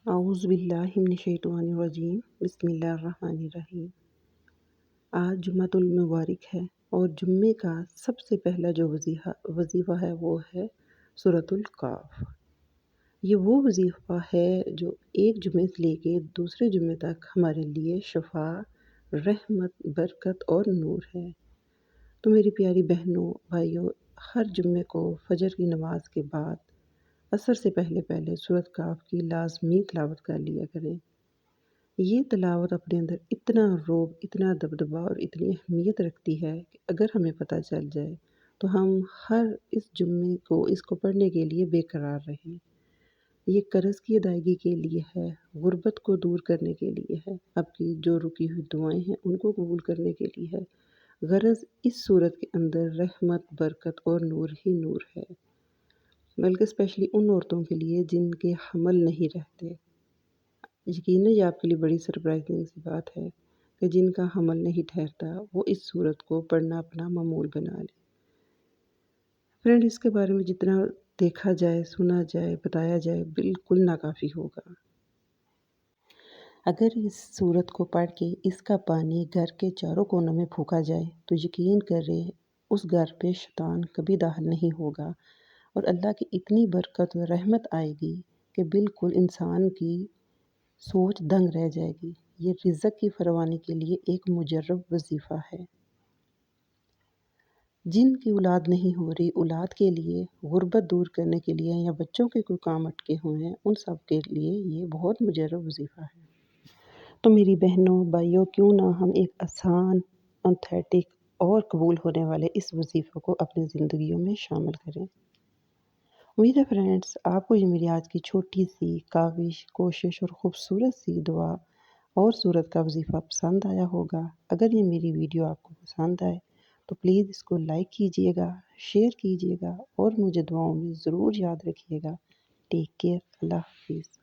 اعوذ باللہ من الشیطان الرجیم، بسم اللہ الرحمن الرحیم۔ آج جمعۃ المبارک ہے اور جمعے کا سب سے پہلا جو وظیفہ ہے وہ ہے سورۃ القاف۔ یہ وہ وظیفہ ہے جو ایک جمعے سے لے کے دوسرے جمعے تک ہمارے لیے شفا، رحمت، برکت اور نور ہے۔ تو میری پیاری بہنوں، بھائیوں، ہر جمعے کو فجر کی نماز کے بعد عصر سے پہلے سورۃ کاف کی لازمی تلاوت کر لیا کریں۔ یہ تلاوت اپنے اندر اتنا رعب، اتنا دبدبا اور اتنی اہمیت رکھتی ہے کہ اگر ہمیں پتہ چل جائے تو ہم ہر اس جمعے کو اس کو پڑھنے کے لیے بے قرار رہیں۔ یہ قرض کی ادائیگی کے لیے ہے، غربت کو دور کرنے کے لیے ہے، آپ کی جو رکی ہوئی دعائیں ہیں ان کو قبول کرنے کے لیے ہے۔ غرض اس صورت کے اندر رحمت، برکت اور نور ہی نور ہے، بلکہ اسپیشلی ان عورتوں کے لیے جن کے حمل نہیں رہتے۔ یقیناً یہ آپ کے لیے بڑی سرپرائزنگ سی بات ہے کہ جن کا حمل نہیں ٹھہرتا وہ اس صورت کو پڑھنا اپنا معمول بنا لیں۔ فرینڈ، اس کے بارے میں جتنا دیکھا جائے، سنا جائے، بتایا جائے، بالکل ناکافی ہوگا۔ اگر اس صورت کو پڑھ کے اس کا پانی گھر کے چاروں کونوں میں پھونکا جائے تو یقین کرے اس گھر پہ شیطان کبھی داخل نہیں ہوگا، اور اللہ کی اتنی برکت و رحمت آئے گی کہ بالکل انسان کی سوچ دنگ رہ جائے گی۔ یہ رزق کی فراوانی کے لیے ایک مجرب وظیفہ ہے۔ جن کی اولاد نہیں ہو رہی، اولاد کے لیے، غربت دور کرنے کے لیے، یا بچوں کے کوئی کام اٹکے ہوئے ہیں، ان سب کے لیے یہ بہت مجرب وظیفہ ہے۔ تو میری بہنوں، بھائیوں، کیوں نہ ہم ایک آسان، اوتھینٹک اور قبول ہونے والے اس وظیفے کو اپنی زندگیوں میں شامل کریں۔ امید ہے فرینڈس، آپ کو یہ میری آج کی چھوٹی سی کاوش، کوشش اور خوبصورت سی دعا اور سورت کا وظیفہ پسند آیا ہوگا۔ اگر یہ میری ویڈیو آپ کو پسند آئے تو پلیز اس کو لائک کیجئے گا، شیئر کیجئے گا اور مجھے دعاؤں میں ضرور یاد رکھیے گا۔ ٹیک کیئر، اللہ حافظ۔